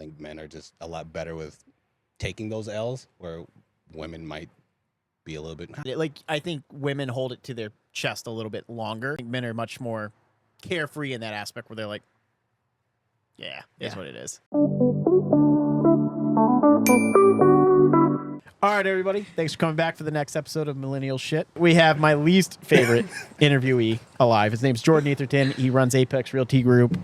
think men are just a lot better with taking those L's, where women might be a little bit. Like, I think women hold it to their chest a little bit longer. I think men are much more carefree in that aspect where they're like, yeah, it's what it is. All right, everybody. Thanks for coming back for the next episode of Millennial Shit. We have my least favorite interviewee alive. His name's Jordan Eatherton. He runs Apex Realty Group.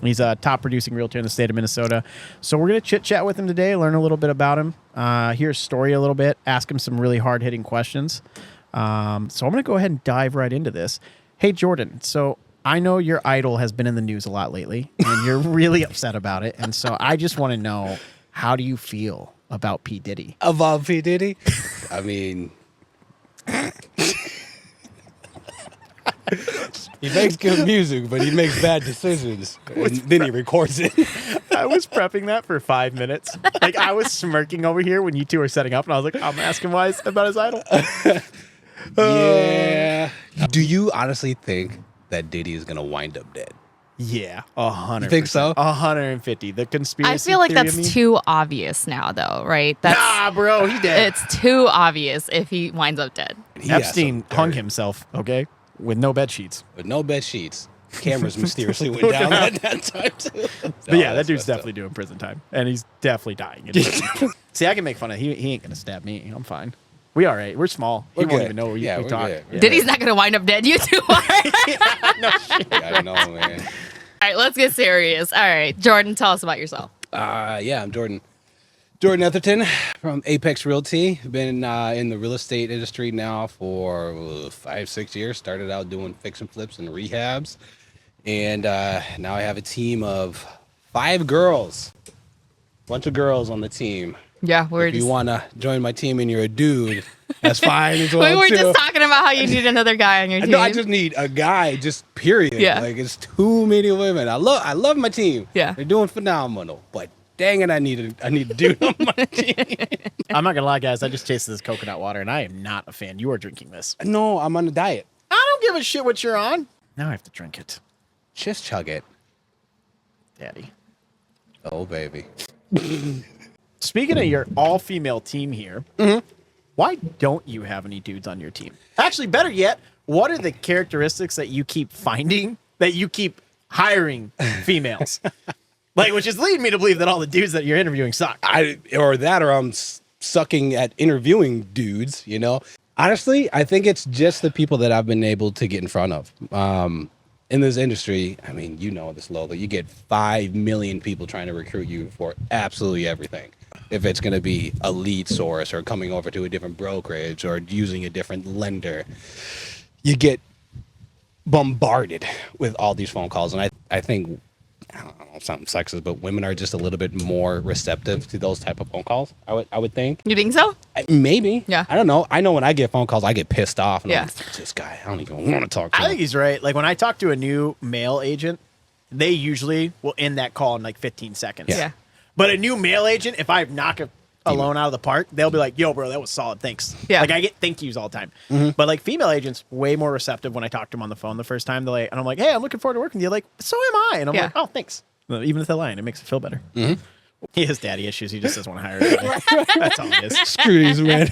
He's a top producing realtor in the state of Minnesota. So we're going to chit-chat with him today, learn a little bit about him, hear his story a little bit, ask him some really hard-hitting questions. So I'm going to go ahead and dive right into this. Hey, Jordan. So I know your idol has been in the news a lot lately, and you're really upset about it. And so I just want to know, how do you feel about P. Diddy? About P. Diddy? I mean, he makes good music, but he makes bad decisions. And then he records it. I was prepping that for 5 minutes. Like, I was smirking over here when you two were setting up, and I was like, I'm asking why about his idol. Yeah. Do you honestly think that Diddy is going to wind up dead? Yeah, 100%. You think so? 150. The conspiracy. I feel like theory that's too obvious now, though, right? That's, nah, bro, he dead. It's too obvious if he winds up dead. Epstein hung himself, okay, with no bed sheets. With no bed sheets. Cameras mysteriously went down at that time, too. But yeah, that dude's definitely doing prison time, and he's definitely dying. In prison. See, I can make fun of him. He ain't gonna stab me. I'm fine. We all right. We're small. He won't even know we talk. Diddy's not gonna wind up dead. You two are. No shit. I don't know, man. All right, let's get serious. All right, Jordan, tell us about yourself. Yeah, I'm Jordan Eatherton from Apex Realty. Been in the real estate industry now for 5-6 years. Started out doing fix and flips and rehabs. And now I have a team of 5 girls. Bunch of girls on the team. Yeah, if you want to join my team and you're a dude, that's fine as well. We were too. just talking about how you need another guy on your team. No, I just need a guy, just period. Yeah. Like, it's too many women. I love my team. Yeah. They're doing phenomenal. But dang it, I need a dude on my team. I'm not gonna lie, guys. I just tasted this coconut water, and I am not a fan. You are drinking this. No, I'm on a diet. I don't give a shit what you're on. Now I have to drink it. Just chug it. Daddy. Oh, baby. Speaking of your all-female team here, why don't you have any dudes on your team? Actually, better yet, what are the characteristics that you keep finding that you keep hiring females? Like, which is leading me to believe that all the dudes that you're interviewing suck. Or I'm sucking at interviewing dudes, you know? Honestly, I think it's just the people that I've been able to get in front of. In this industry, I mean, you know this, Lola, you get 5 million people trying to recruit you for absolutely everything. If it's going to be a lead source or coming over to a different brokerage or using a different lender, you get bombarded with all these phone calls. And I think, I don't know, something sexist, but women are just a little bit more receptive to those type of phone calls, I would think. You think so? Maybe. Yeah. I don't know. I know when I get phone calls, I get pissed off. And Yeah. I'm like, this guy, I don't even want to talk to him. I think he's right. Like, when I talk to a new male agent, they usually will end that call in like 15 seconds. Yeah. But a new male agent, if I knock a loan out of the park, they'll be like, yo, bro, that was solid. Thanks. Yeah. Like, I get thank yous all the time. But like female agents, way more receptive when I talk to them on the phone the first time. They're like, and I'm like, hey, I'm looking forward to working with you. Like, so am I. And I'm like, oh, thanks. Even if they're lying, it makes it feel better. He has daddy issues. He just doesn't want to hire a guy. That's all it is. Screw these men.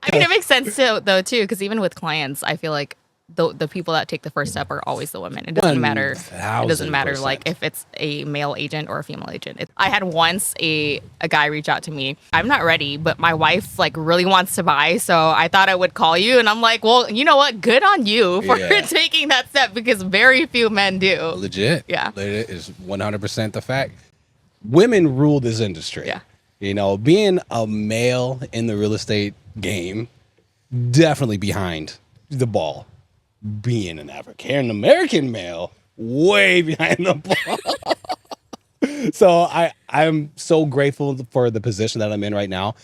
I mean, it makes sense too, though, too, because even with clients, I feel like the people that take the first step are always the women. It doesn't matter. It doesn't matter, like, if it's a male agent or a female agent. I had once a guy reach out to me. I'm not ready, but my wife, like, really wants to buy, so I thought I would call you. And I'm like, well, you know what? Good on you for taking that step, because very few men do. Legit. Yeah. It is 100% the fact. Women rule this industry. Yeah. You know, being a male in the real estate game, definitely behind the ball. Being an African American male, way behind the ball. So I'm so grateful for the position that I'm in right now.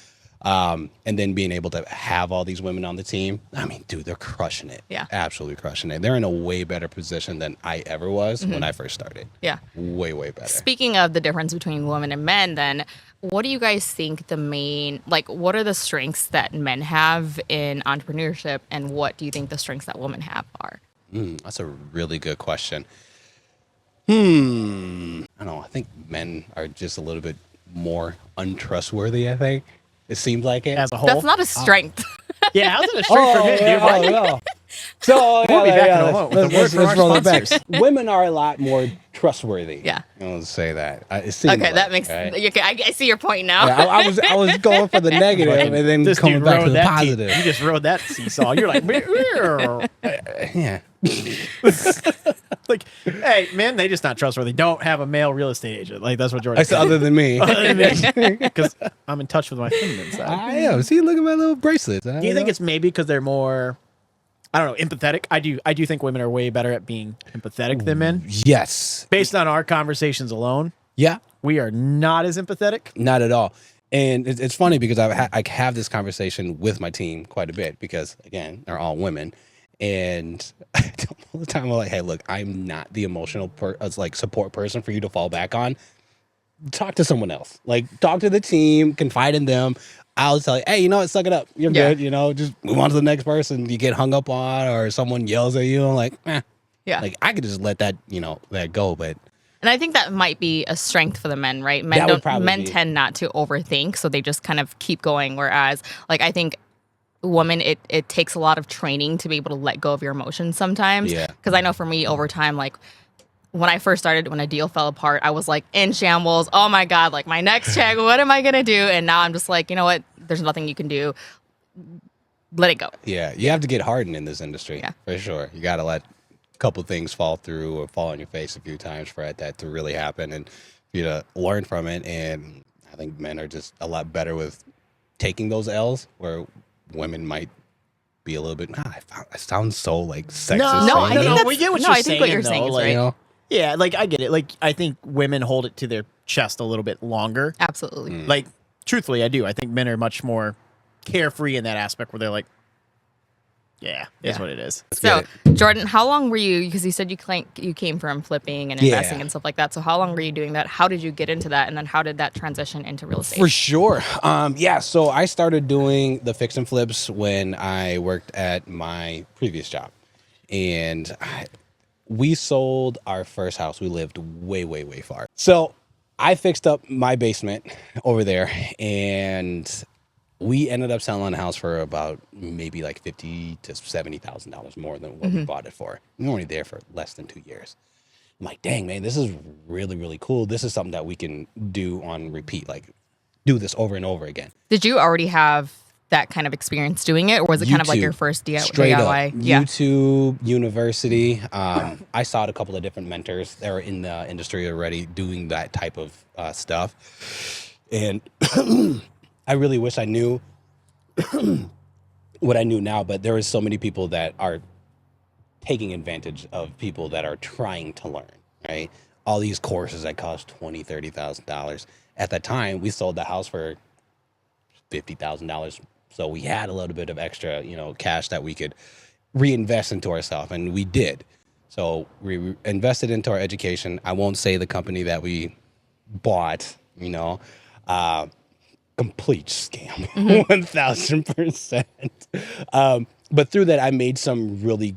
And then being able to have all these women on the team. I mean, dude, they're crushing it. Yeah. Absolutely crushing it. They're in a way better position than I ever was when I first started. Yeah. Way, way better. Speaking of the difference between women and men, then, what do you guys think what are the strengths that men have in entrepreneurship, and what do you think the strengths that women have are? That's a really good question. I don't know. I think men are just a little bit more untrustworthy, I think. It seems like it. As a whole, That's not a strength. yeah, how's it a strength for me, dude? What? no. So, We'll be back in a moment with a word from our roll it back. sponsors. Women are a lot more trustworthy. Yeah. I'll say that. It seems Okay, like, that makes. right? Okay, I see your point now. Yeah, I was going for the negative and then This coming dude back to rode the that positive. You just rode that seesaw. You're like, Yeah. like, hey, man, they just not trustworthy. Don't have a male real estate agent. Like that's what Jordan. That's other than me. Because I'm in touch with my feminine side. I am. See, look at my little bracelets. Do you think it's maybe because they're more, I don't know, empathetic? I do think women are way better at being empathetic than men. Yes. Based on our conversations alone, Yeah. we are not as empathetic. Not at all. And it's funny because I have this conversation with my team quite a bit because, again, they're all women. And I tell them all the time, I'm like, hey, look, I'm not the emotional support person for you to fall back on. Talk to someone else. Like, talk to the team, confide in them. I'll tell you, hey, you know what, suck it up. You're good. You know, just move on to the next person you get hung up on or someone yells at you. I'm like, Yeah. Like, I could just let that, that go. But And I think that might be a strength for the men, right? That would probably Men be. tend not to overthink, so they just kind of keep going. Whereas, like, I think women, it takes a lot of training to be able to let go of your emotions sometimes. Yeah. Because I know for me, over time, like when I first started, when a deal fell apart, I was like in shambles. Oh my God, like my next check, what am I gonna do? And now I'm just like, you know what? There's nothing you can do. Let it go. yeah, you have to get hardened in this industry. Yeah. For sure. You got to let a couple things fall through or fall on your face a few times for that to really happen and for you to learn from it. And I think men are just a lot better with taking those L's where women might be a little bit, I sound so like sexist. No, saying I think that, that's- we get what no, you're I think saying. what you're saying though, is like, right. you know? Yeah, like I get it. Like I think women hold it to their chest a little bit longer. Absolutely. Like truthfully, I do. I think men are much more carefree in that aspect where they're like, yeah, it's Yeah. what it is. So, Jordan, how long were you? Because you said you came from flipping and investing and stuff like that. So, how long were you doing that? How did you get into that? And then, how did that transition into real estate? For sure. Yeah, so I started doing the fix and flips when I worked at my previous job. And we sold our first house. We lived way, way, way far. So I fixed up my basement over there and we ended up selling the house for about maybe like $50,000 to $70,000 more than what we bought it for. We were only there for less than 2 years. I'm like, dang, man, this is really, really cool. This is something that we can do on repeat, like do this over and over again. Did you already have that kind of experience doing it, or was it kind of like your first Straight DIY? up. YouTube, university. I sought a couple of different mentors that are in the industry already doing that type of stuff. And I really wish I knew what I knew now, but there is so many people that are taking advantage of people that are trying to learn, right? All these courses that cost $20,000, $30,000. At that time, we sold the house for $50,000. So we had a little bit of extra, cash that we could reinvest into ourselves, and we did. So we invested into our education. I won't say the company that we bought, complete scam, 1,000%. But through that, I met some really,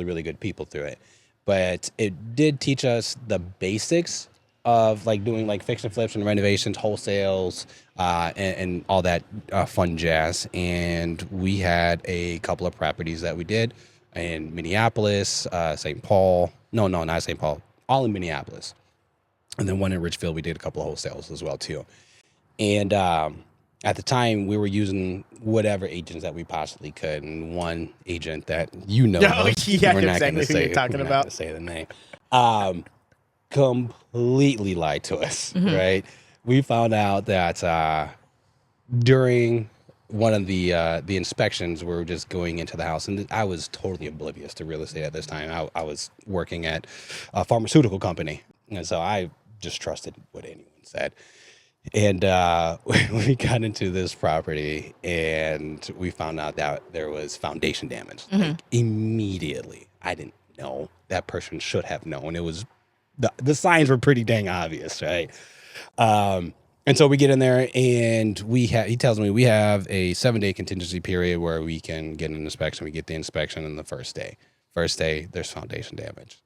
really good people through it. But it did teach us the basics of like doing like fix and flips and renovations, wholesales, and all that fun jazz. And we had a couple of properties that we did in Minneapolis, St. Paul. No, not St. Paul. All in Minneapolis. And then one in Richfield, we did a couple of wholesales as well too. And at the time, we were using whatever agents that we possibly could. And one agent that yeah, we're not exactly going to who say, you're talking we're not about. gonna say the name. Completely lied to us, right? We found out that during one of the inspections, we were just going into the house, and I was totally oblivious to real estate at this time. I was working at a pharmaceutical company, and so I just trusted what anyone said. And we got into this property, and we found out that there was foundation damage. Like, immediately. I didn't know. That person should have known. It was the signs were pretty dang obvious, right? And so we get in there, and he tells me we have a 7-day contingency period where we can get an inspection. We get the inspection on the first day. First day, there's foundation damage.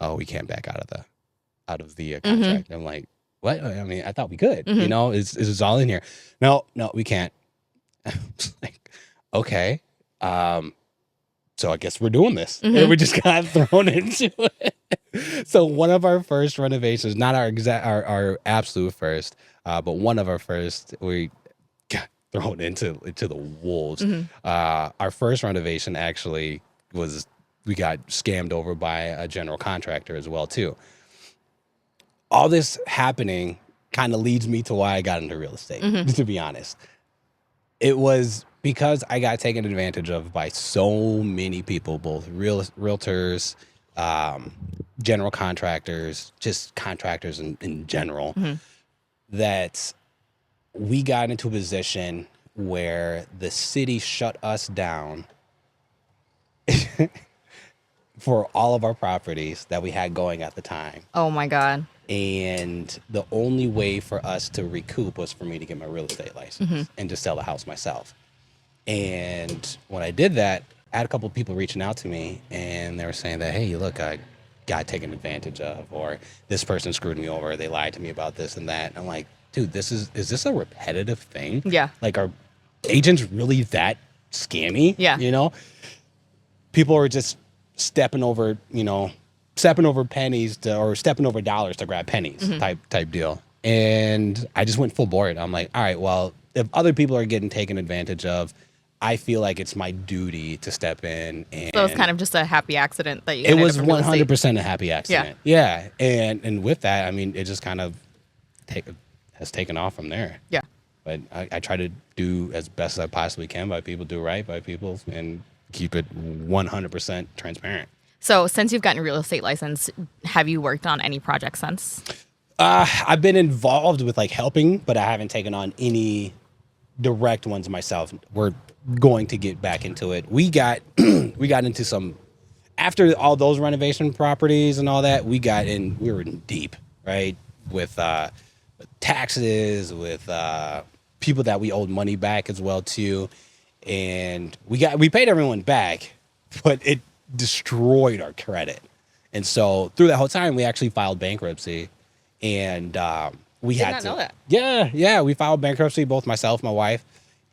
oh, we can't back out of the contract. I'm like, what? I mean, I thought we could. You know, is all in here? No, we can't. Like, okay. So I guess we're doing this. And we just got thrown into it. So one of our first renovations, not our absolute first, but one of our first, we got thrown into the wolves. Our first renovation actually was, we got scammed over by a general contractor as well too. All this happening kind of leads me to why I got into real estate, to be honest. It was because I got taken advantage of by so many people, both realtors, general contractors, just contractors in general, that we got into a position where the city shut us down for all of our properties that we had going at the time. Oh my God. And the only way for us to recoup was for me to get my real estate license and just sell the house myself. And when I did that, I had a couple of people reaching out to me, and they were saying that, hey, look, I got taken advantage of, or this person screwed me over, they lied to me about this and that. And I'm like, dude, is this a repetitive thing? Yeah. Like, are agents really that scammy? Yeah. You know? People are just stepping over pennies or stepping over dollars to grab pennies type deal. And I just went full board. I'm like, all right, well, if other people are getting taken advantage of, I feel like it's my duty to step in. And So it's kind of just a happy accident that you. It was 100% a happy accident. Yeah. And with that, I mean, it just kind of has taken off from there. Yeah. But I try to do as best as I possibly can by people, do right by people, and keep it 100% transparent. So since you've gotten a real estate license, have you worked on any projects since? I've been involved with like helping, but I haven't taken on any direct ones myself. We're going to get back into it. We got into some, after all those renovation properties and all that, we were in deep, right? With taxes, with people that we owed money back as well too. And we paid everyone back, but it destroyed our credit. And so through that whole time, we actually filed bankruptcy. And we had to know that. Yeah, we filed bankruptcy, both myself, my wife,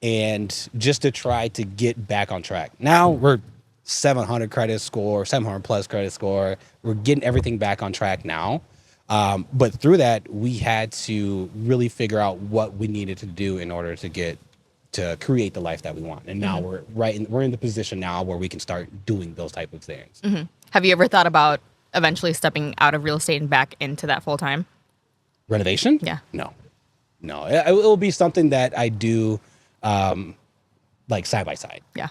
and just to try to get back on track. Now we're 700 plus credit score. We're getting everything back on track now. But through that, we had to really figure out what we needed to do in order to create the life that we want. And now we're in the position now where we can start doing those type of things. Have you ever thought about eventually stepping out of real estate and back into that full time? Renovation? Yeah. No. It will be something that I do like side by side. Yeah.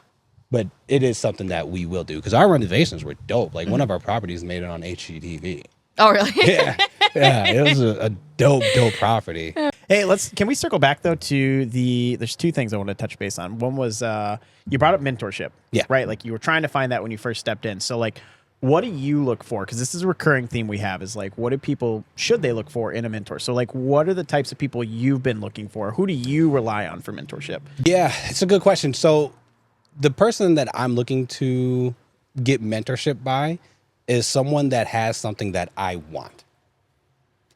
But it is something that we will do because our renovations were dope. Like one of our properties made it on HGTV. Oh, really? Yeah, it was a dope property. Hey, can we circle back though to there's two things I want to touch base on. One was you brought up mentorship. Yeah. Right? Like you were trying to find that when you first stepped in. So like, what do you look for? Because this is a recurring theme we have is like, what do people, should they look for in a mentor? So like, what are the types of people you've been looking for? Who do you rely on for mentorship? Yeah, it's a good question. So the person that I'm looking to get mentorship by is someone that has something that I want.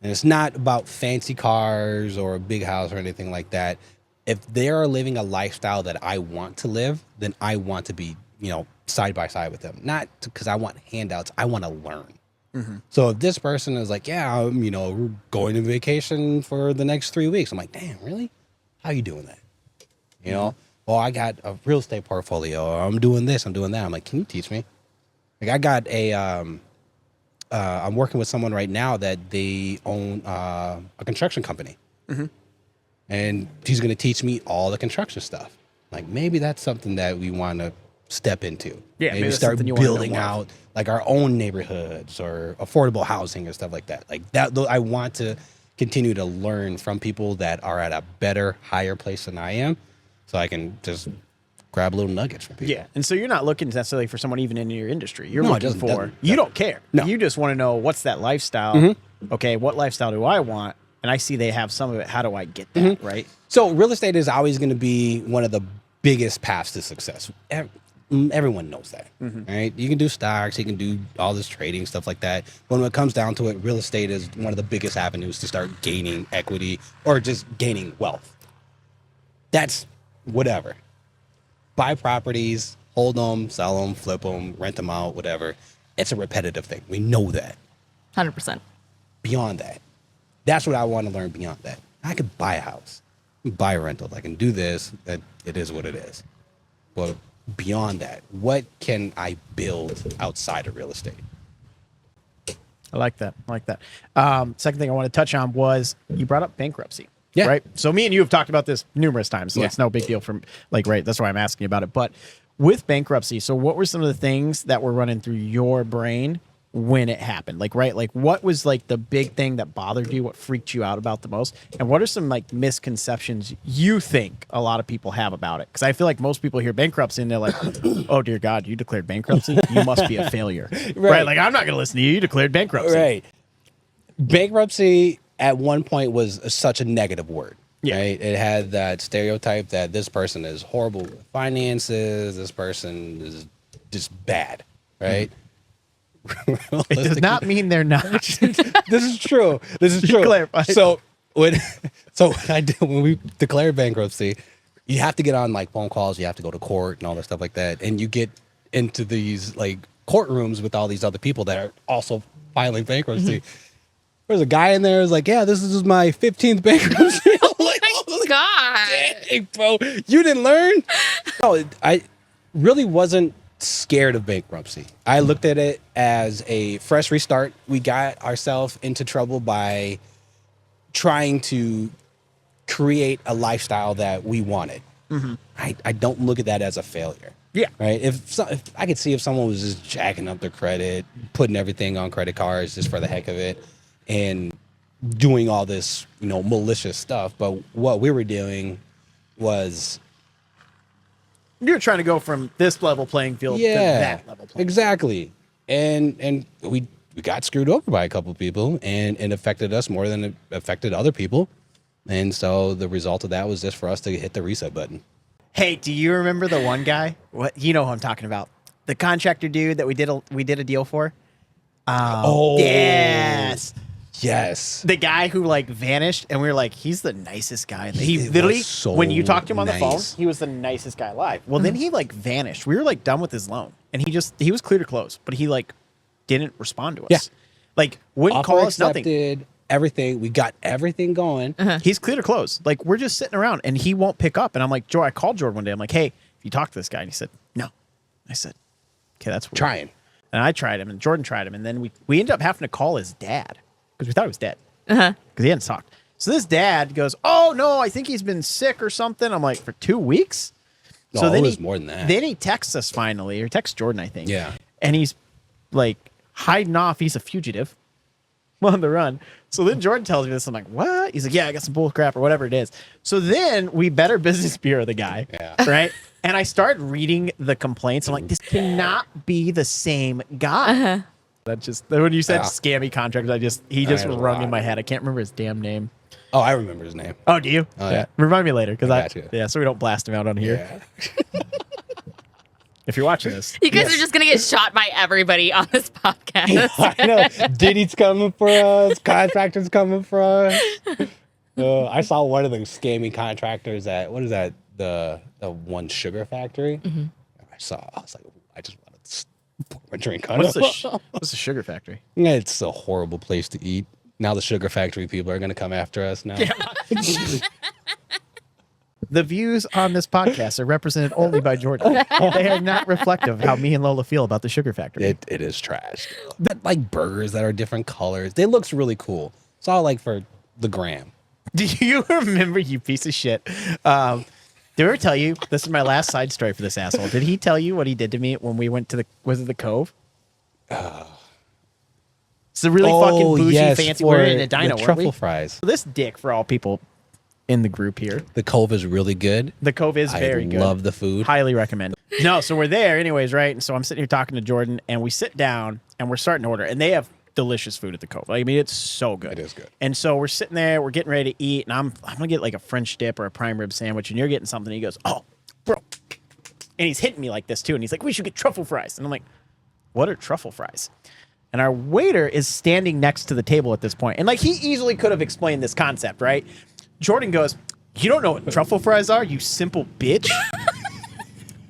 And it's not about fancy cars or a big house or anything like that. If they are living a lifestyle that I want to live, then I want to be, side by side with them. Not because I want handouts. I want to learn. So if this person is like, yeah, we're going on vacation for the next 3 weeks. I'm like, damn, really? How you doing that? Well, I got a real estate portfolio. Or I'm doing this, I'm doing that. I'm like, can you teach me? Like I got I'm working with someone right now that they own a construction company. And he's going to teach me all the construction stuff. Like maybe that's something that we want to step into. Yeah, maybe start building out like our own neighborhoods or affordable housing and stuff like that. Like that, I want to continue to learn from people that are at a better, higher place than I am, so I can just grab little nuggets from people. Yeah, and so you're not looking necessarily for someone even in your industry. You're No, looking for you don't care. No. You just want to know what's that lifestyle. Okay, what lifestyle do I want? And I see they have some of it. How do I get that? Right. So real estate is always going to be one of the biggest paths to success. everyone knows that, right? You can do stocks, you can do all this trading, stuff like that. When it comes down to it, real estate is one of the biggest avenues to start gaining equity or just gaining wealth. That's whatever. Buy properties, hold them, sell them, flip them, rent them out, whatever. It's a repetitive thing. We know that. 100%. Beyond that, that's what I want to learn beyond that. I could buy a house, buy a rental. I can do this. That it is what it is. But beyond that, what can I build outside of real estate? I like that. Second thing I want to touch on was you brought up bankruptcy. Yeah. Right. So me and you have talked about this numerous times, so Yeah. it's no big deal from right. That's why I'm asking you about it. But with bankruptcy, so what were some of the things that were running through your brain when it happened? Like what was like the big thing that bothered you? What freaked you out about the most? And what are some like misconceptions you think a lot of people have about it? Because I feel like most people hear bankruptcy and they're like, oh dear God, you declared bankruptcy? You must be a failure. Right. Like, I'm not going to listen to you. You declared bankruptcy. Right. Bankruptcy at one point was such a negative word. Yeah. Right? It had that stereotype that this person is horrible with finances. This person is just bad. Right. It does not mean they're not. This is true. Clarify. So when we declared bankruptcy, you have to get on like phone calls. You have to go to court and all that stuff like that. And you get into these like courtrooms with all these other people that are also filing bankruptcy. There's a guy in there who's like, yeah, this is my 15th bankruptcy. I'm like, Oh my God. dang, bro, you didn't learn? No, I really wasn't scared of bankruptcy. I looked at it as a fresh restart. We got ourselves into trouble by trying to create a lifestyle that we wanted. I don't look at that as a failure. Yeah. Right. If I could see if someone was just jacking up their credit, putting everything on credit cards just for the heck of it, and doing all this, malicious stuff. But what we were doing was You're trying to go from this level playing field to that level playing exactly. And we got screwed over by a couple of people, and it affected us more than it affected other people. And so the result of that was just for us to hit the reset button. Hey, do you remember the one guy? What you know who I'm talking about? The contractor dude that we did a deal for? Oh, yes. Yes. The guy who like vanished, and we were like, he's the nicest guy. He was literally, so when you talked to him on the phone, nice. he was the nicest guy alive. Well, then he like vanished. We were like done with his loan, and he was clear to close, but he like didn't respond to us. Yeah. Like wouldn't Offer call us nothing. accepted, everything. We got everything going. He's clear to close. Like we're just sitting around, and he won't pick up. And I'm like, Joe, I called Jordan one day. I'm like, hey, if you talk to this guy, and he said, no. I said, okay, that's weird. Trying. And I tried him, and Jordan tried him, and then we ended up having to call his dad because we thought he was dead because he hadn't talked. So this dad goes, "Oh no, I think he's been sick or something." I'm like, "For 2 weeks?" No, it was more than that. Then he texts us finally, or texts Jordan, I think. Yeah. And he's like hiding off. He's a fugitive on the run. So then Jordan tells me this. I'm like, "What?" He's like, "Yeah, I got some bull crap or whatever it is." So then we Better Business Bureau the guy, right? And I started reading the complaints. I'm like, this cannot be the same guy. That just when you said scammy contractors, he just rung in my head. I can't remember his damn name. Oh, I remember his name. Oh, do you? Oh, yeah. Remind me later because got you. so we don't blast him out on here. Yeah. If you're watching this, You guys are just gonna get shot by everybody on this podcast. I know. Diddy's coming for us. Contractors coming for us. I saw one of the scammy contractors at, what is that? The one sugar factory. I was like, I just wanted to pour my drink on what's it. what's the sugar factory? It's a horrible place to eat. Now the sugar factory people are going to come after us now. The views on this podcast are represented only by Jordan. They are not reflective of how me and Lola feel about the sugar factory. It is trash. But like burgers that are different colors. They looks really cool. It's all like for the gram. Do you remember, you piece of shit? Did I ever tell you, this is my last side story for this asshole. Did he tell you what he did to me when we went to was it the Cove? It's a really fucking bougie, fancy, we're in a dino, the weren't truffle we? fries. This dick for all people in the group here. The Cove is really good. The Cove is very good. I love the food. Highly recommend it. No, so we're there anyways, right? And so I'm sitting here talking to Jordan, and we sit down, and we're starting to order. And they have delicious food at the Cove. I mean, it's so good. It is good. And so we're sitting there, we're getting ready to eat, and I'm going to get like a French dip or a prime rib sandwich, and you're getting something. And he goes, oh, bro, And he's hitting me like this too. And he's like, we should get truffle fries. And I'm like, what are truffle fries? And our waiter is standing next to the table at this point. And like, he easily could have explained this concept, right? Jordan goes, you don't know what truffle fries are, you simple bitch?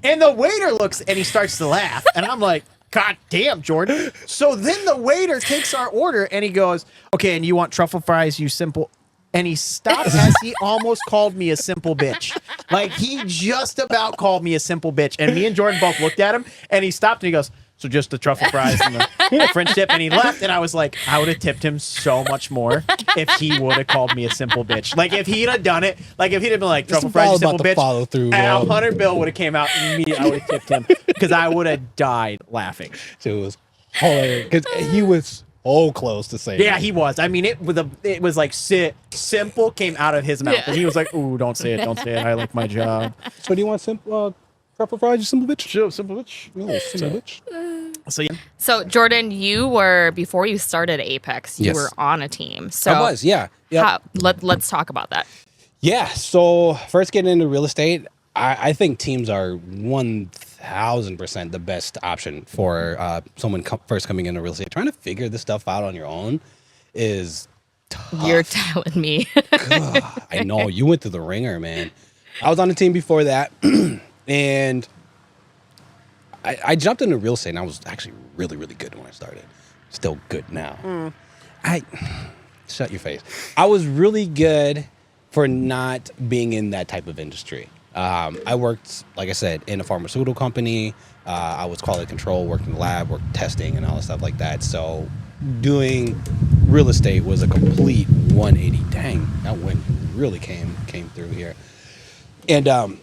And the waiter looks and he starts to laugh. And I'm like, God damn, Jordan. So then the waiter takes our order and he goes, okay, and you want truffle fries, you simple... And he stopped as he almost called me a simple bitch. Like, he just about called me a simple bitch. And me and Jordan both looked at him, and he stopped and he goes, so just the truffle fries and the French dip. And he left, and I was like, I would have tipped him so much more if he would have called me a simple bitch. Like, if he'd have done it, like, if he'd have been like, truffle fries, you simple bitch, follow through, and a 100 bill would have came out immediately. I would have tipped him because I would have died laughing. So it was hilarious because he was so close to saying Yeah, he was. I mean, it was like simple came out of his mouth. Yeah. And he was like, ooh, don't say it. Don't say it. I like my job. So do you want simple truffle fries, you simple bitch? Sure, simple bitch. Oh, simple bitch. So, yeah. So Jordan, you were before you started Apex, you Yes. were on a team. So I was, yeah. Yep. let's talk about that. Yeah. So first getting into real estate, I think teams are 1,000% the best option for someone first coming into real estate. Trying to figure this stuff out on your own is tough. You're telling me. Ugh, I know you went through the ringer, man. I was on a team before that, and I jumped into real estate, and I was actually really, really good when I started. Still good now. Shut your face. I was really good for not being in that type of industry. I worked, like I said, in a pharmaceutical company. I was quality control, worked in the lab, worked testing and all that stuff like that. So doing real estate was a complete 180. Dang, that wind really came through here. And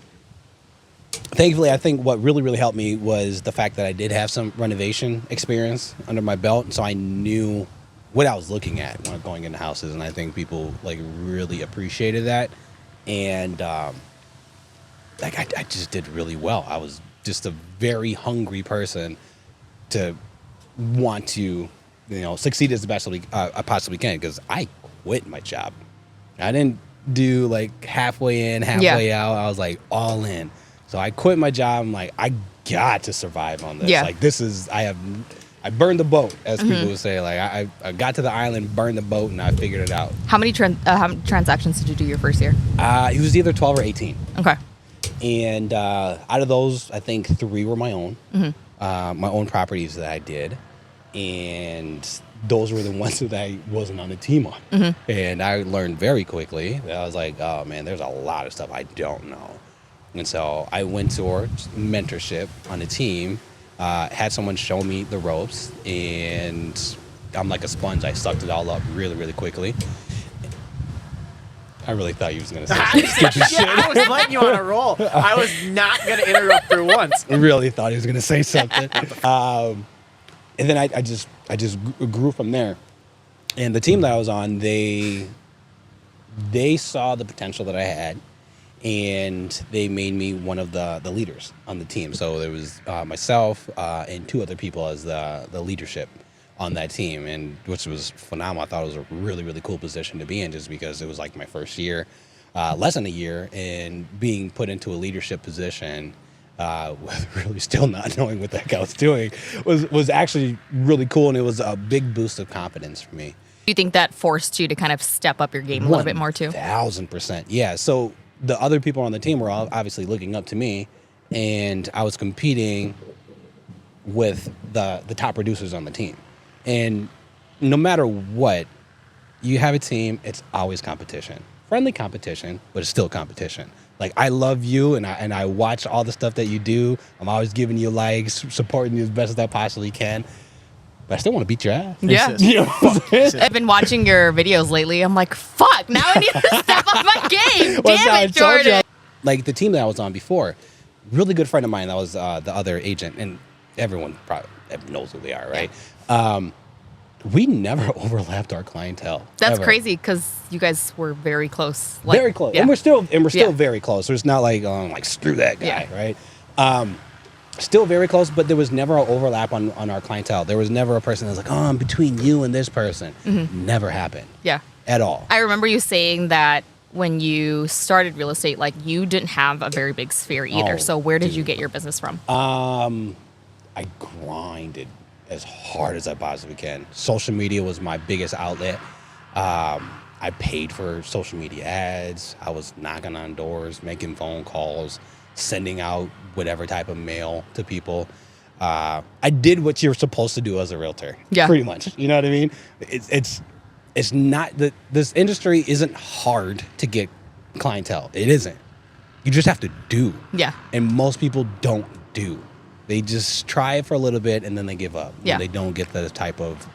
thankfully, I think what really, really helped me was the fact that I did have some renovation experience under my belt. And so I knew what I was looking at when going into houses. And I think people like really appreciated that. And I just did really well. I was just a very hungry person to want to, succeed as the best I possibly can, because I quit my job. I didn't do like halfway in, halfway out. I was like all in. So I quit my job. I'm like, I got to survive on this. Yeah. Like I burned the boat, as people would say. Like I got to the island, burned the boat, and I figured it out. How many transactions did you do your first year? It was either 12 or 18. Okay. And out of those, I think 3 were my own, my own properties that I did. And those were the ones that I wasn't on the team on. And I learned very quickly that I was like, oh man, there's a lot of stuff I don't know. And so I went towards mentorship on the team, had someone show me the ropes, and I'm like a sponge. I sucked it all up really, really quickly. I really thought you was going to say stupid shit. I was letting you on a roll. I was not going to interrupt for once. I really thought he was going to say something. And then I just grew from there. And the team that I was on, they saw the potential that I had, and they made me one of the leaders on the team. So there was myself and 2 other people as the leadership on that team, and which was phenomenal. I thought it was a really, really cool position to be in, just because it was like my first year, less than a year, and being put into a leadership position with really still not knowing what the heck I was doing was actually really cool, and it was a big boost of confidence for me. Do you think that forced you to kind of step up your game a little bit more too? 1,000%. Yeah. So the other people on the team were all obviously looking up to me, and I was competing with the top producers on the team. And no matter what, you have a team, it's always competition. Friendly competition, but it's still competition. Like, I love you, and I watch all the stuff that you do. I'm always giving you likes, supporting you as best as I possibly can. But I still want to beat your ass. Yeah. You know what I'm saying? I've been watching your videos lately. I'm like, fuck, now I need to step up my game. Well, so I Damn it, told you. Jordan. Like, the team that I was on before, really good friend of mine that was the other agent, and everyone probably knows who they are, right? We never overlapped our clientele. That's ever. crazy because you guys were very close. Very close. Yeah. And we're still Yeah. very close. So it's not like screw that guy, Yeah. right? Still very close, but there was never an overlap on our clientele. There was never a person that was like, I'm between you and this person. Never happened Yeah. at all. I remember you saying that when you started real estate, like you didn't have a very big sphere either. So where did you get your business from? I grinded as hard as I possibly can. Social media was my biggest outlet. I paid for social media ads. I was knocking on doors, making phone calls, sending out whatever type of mail to people. I did what you're supposed to do as a realtor. Yeah. Pretty much. You know what I mean? It's not that this industry isn't hard to get clientele. It isn't. You just have to do. Yeah. And most people don't do. They just try it for a little bit and then they give up. Yeah. And they don't get the type of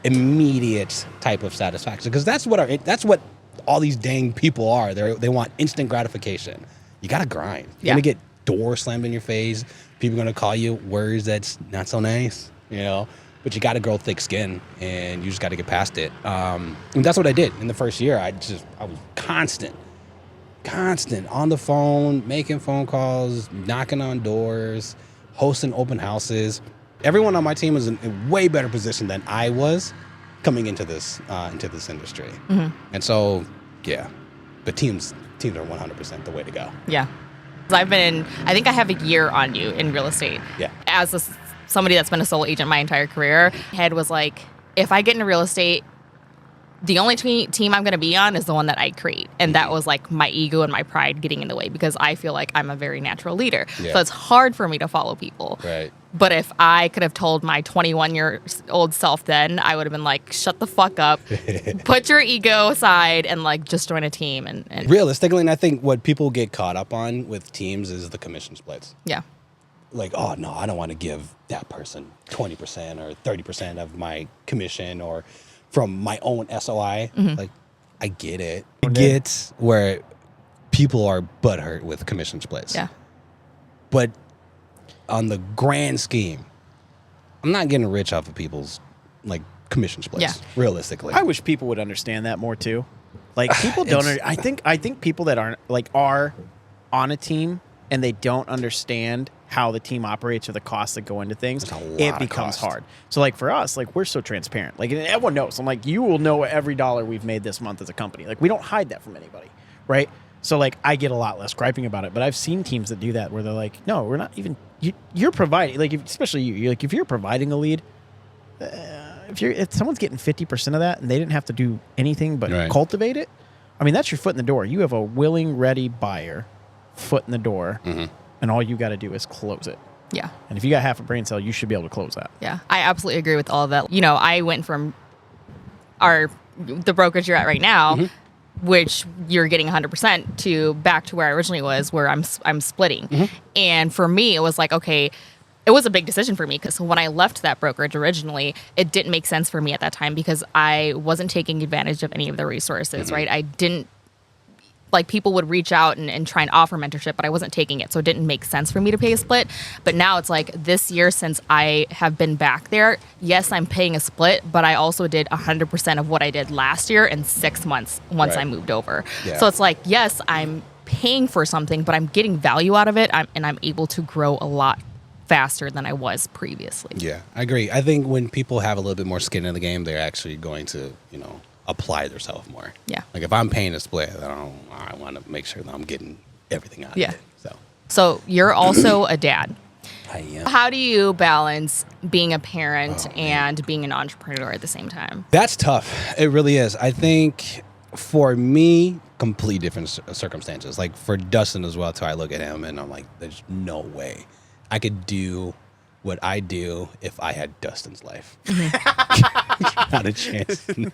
immediate type of satisfaction, because that's what all these dang people are. They want instant gratification. You gotta grind. You're gonna get doors slammed in your face. People are gonna call you words that's not so nice, you know. But you gotta grow thick skin, and you just gotta get past it. And that's what I did in the first year. I was constant on the phone, making phone calls, knocking on doors, hosting open houses. Everyone on my team was in a way better position than I was coming into this industry. Mm-hmm. And so, yeah, but teams are 100% the way to go. Yeah. I think I have a year on you in real estate. Yeah. As somebody that's been a sole agent my entire career, head was like, if I get into real estate, the only team I'm going to be on is the one that I create. And that was like my ego and my pride getting in the way, because I feel like I'm a very natural leader. Yeah. So it's hard for me to follow people. Right. But if I could have told my 21-year-old self then, I would have been like, shut the fuck up, put your ego aside, and like just join a team. And realistically, and I think what people get caught up on with teams is the commission splits. Yeah. Like, oh no, I don't want to give that person 20% or 30% of my commission or from my own SOI. Mm-hmm. Like, I get it. I get where people are butthurt with commission splits. Yeah. But on the grand scheme, I'm not getting rich off of people's like commission splits. Yeah. Realistically, I wish people would understand that more too. Like, people don't. I think people that are on a team and they don't understand how the team operates or the costs that go into things, it becomes hard. So like for us, like we're so transparent. Like, and everyone knows. I'm like, you will know every dollar we've made this month as a company. Like, we don't hide that from anybody, right? So like I get a lot less griping about it, but I've seen teams that do that where they're like, no, we're not even. You're providing, like, especially you. Like, if you're providing a lead, if someone's getting 50% of that and they didn't have to do anything but cultivate it, I mean, that's your foot in the door. You have a willing, ready buyer, foot in the door, and all you got to do is close it. Yeah. And if you got half a brain cell, you should be able to close that. Yeah, I absolutely agree with all of that. You know, I went from the brokerage you're at right now, which you're getting 100%, to back to where I originally was, where I'm splitting. And for me, it was like, okay, it was a big decision for me, because when I left that brokerage originally, it didn't make sense for me at that time because I wasn't taking advantage of any of the resources, right? I didn't, like, people would reach out and try and offer mentorship, but I wasn't taking it. So it didn't make sense for me to pay a split. But now it's like this year, since I have been back there, yes, I'm paying a split, but I also did 100% of what I did last year in 6 months once I moved over. Yeah. So it's like, yes, I'm paying for something, but I'm getting value out of it. And I'm able to grow a lot faster than I was previously. Yeah, I agree. I think when people have a little bit more skin in the game, they're actually going to, apply themselves more. Yeah. Like, if I'm paying a split, I want to make sure that I'm getting everything out of it. So you're also a dad. I am. How do you balance being a parent and being an entrepreneur at the same time? That's tough. It really is. I think for me, completely different circumstances. Like for Dustin as well, too. I look at him and I'm like, there's no way I could do what I do if I had Dustin's life. Not a chance. No.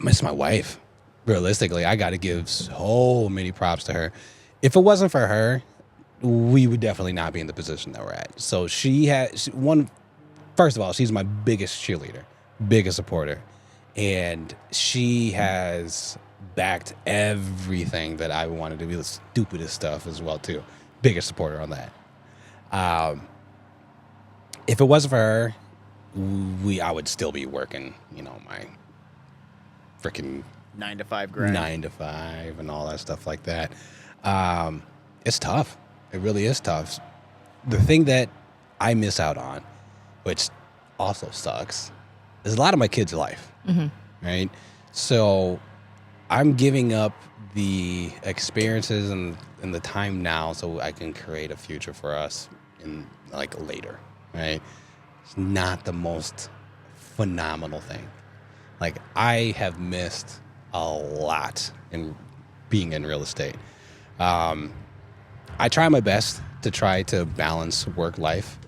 It's my wife. Realistically, I got to give so many props to her. If it wasn't for her, we would definitely not be in the position that we're at. So first of all, she's my biggest cheerleader, biggest supporter. And she has backed everything that I wanted to be, the stupidest stuff as well, too. Biggest supporter on that. If it wasn't for her, I would still be working, my freaking 9 to 5 grind. 9 to 5 and all that stuff like that. It's tough. It really is tough. The thing that I miss out on, which also sucks, is a lot of my kids' life, right? So I'm giving up the experiences and the time now so I can create a future for us in like later, right? It's not the most phenomenal thing. Like, I have missed a lot in being in real estate. I try my best to try to balance work life.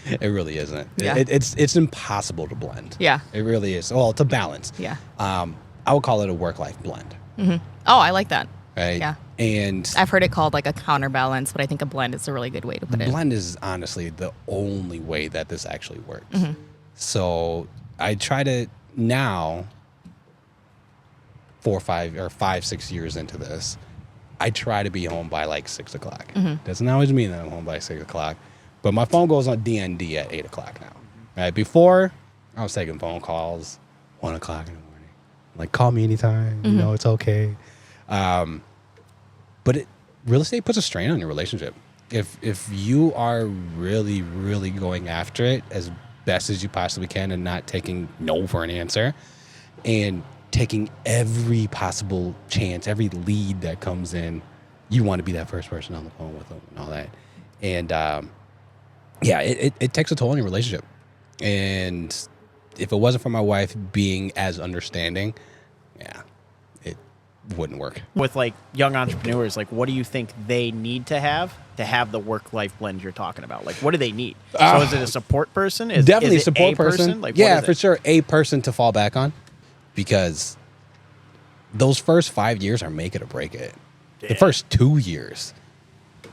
It really isn't. Yeah. It's impossible to blend. Yeah. It really is. Well, to balance. Yeah. I would call it a work-life blend. Mm-hmm. Oh, I like that. Right? Yeah. And I've heard it called like a counterbalance, but I think a blend is a really good way to put it. blend is honestly the only way that this actually works. Mm-hmm. So I try to now, 5, 6 years into this, I try to be home by like 6 o'clock. Mm-hmm. Doesn't always mean that I'm home by 6 o'clock, but my phone goes on DND at 8 o'clock now. Right? Before, I was taking phone calls 1 o'clock in the morning. Like, call me anytime. Mm-hmm. You know, it's okay. But real estate puts a strain on your relationship. If you are really, really going after it as best as you possibly can and not taking no for an answer and taking every possible chance, every lead that comes in, you want to be that first person on the phone with them and all that. And it takes a toll on your relationship. And if it wasn't for my wife being as understanding, it wouldn't work. With like young entrepreneurs, like what do you think they need to have the work-life blend you're talking about? Like, what do they need? So is it a support person? Definitely is it a support a person. Like, yeah, what is for it? sure. A person to fall back on, because those first 5 years are make it or break it. Yeah. The first 2 years,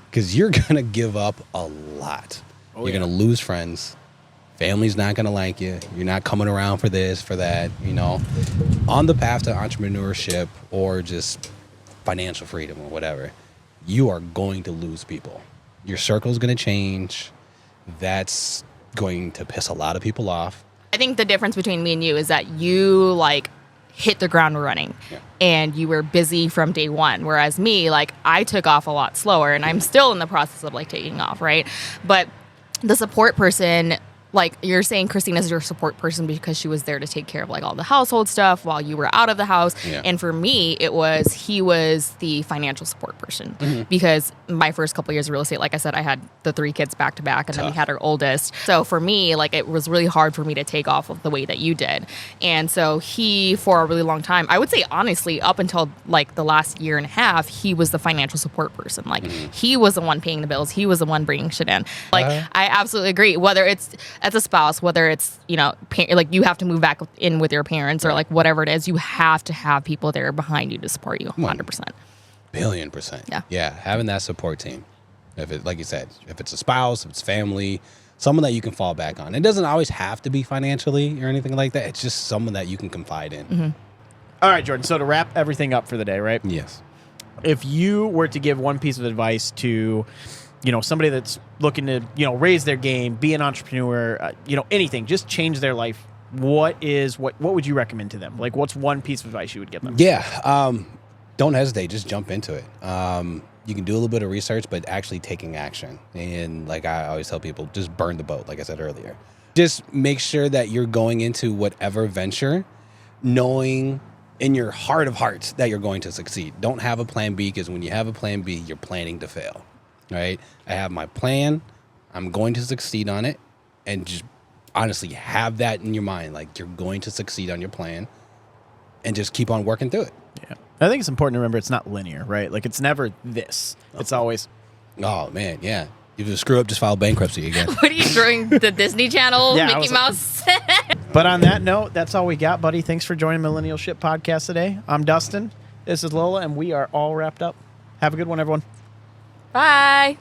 because you're going to give up a lot. Oh, you're yeah. going to lose friends. Family's not going to like you. You're not coming around for this, for that, you know. On the path to entrepreneurship or just financial freedom or whatever, you are going to lose people. Your circle's going to change. That's going to piss a lot of people off. I think the difference between me and you is that you like hit the ground running and you were busy from day one. Whereas me, like I took off a lot slower and I'm still in the process of like taking off. Right. But the support person, like you're saying Christina's your support person because she was there to take care of like all the household stuff while you were out of the house. Yeah. And for me, he was the financial support person because my first couple of years of real estate, like I said, I had the 3 kids back to back and then we had our oldest. So for me, like it was really hard for me to take off of the way that you did. And so he, for a really long time, I would say honestly, up until like the last year and a half, he was the financial support person. Like he was the one paying the bills. He was the one bringing shit in. Like I absolutely agree. Whether it's as a spouse, whether it's, you know, like you have to move back in with your parents or like whatever it is, you have to have people there behind you to support you 100%. Billion%. Yeah. Yeah. Having that support team. If it, like you said, if it's a spouse, if it's family, someone that you can fall back on. It doesn't always have to be financially or anything like that. It's just someone that you can confide in. All right, Jordan. So to wrap everything up for the day, right? Yes. If you were to give one piece of advice to, you know, somebody that's looking to, you know, raise their game, be an entrepreneur, you know, anything, just change their life, what would you recommend to them? Like, what's one piece of advice you would give them? Yeah. Don't hesitate. Just jump into it. You can do a little bit of research, but actually taking action. And like I always tell people, just burn the boat, like I said earlier. Just make sure that you're going into whatever venture knowing in your heart of hearts that you're going to succeed. Don't have a plan B, because when you have a plan B, you're planning to fail. Right? I have my plan. I'm going to succeed on it. And just honestly have that in your mind. Like you're going to succeed on your plan and just keep on working through it. Yeah. I think it's important to remember it's not linear, right? Like it's never this. It's always. Oh, man. Yeah. If you screw up, just file bankruptcy again. What are you doing? The Disney Channel, Yeah, I Mickey was Mouse? But on that note, that's all we got, buddy. Thanks for joining Millennial Ship Podcast today. I'm Dustin. This is Lola, and we are all wrapped up. Have a good one, everyone. Bye.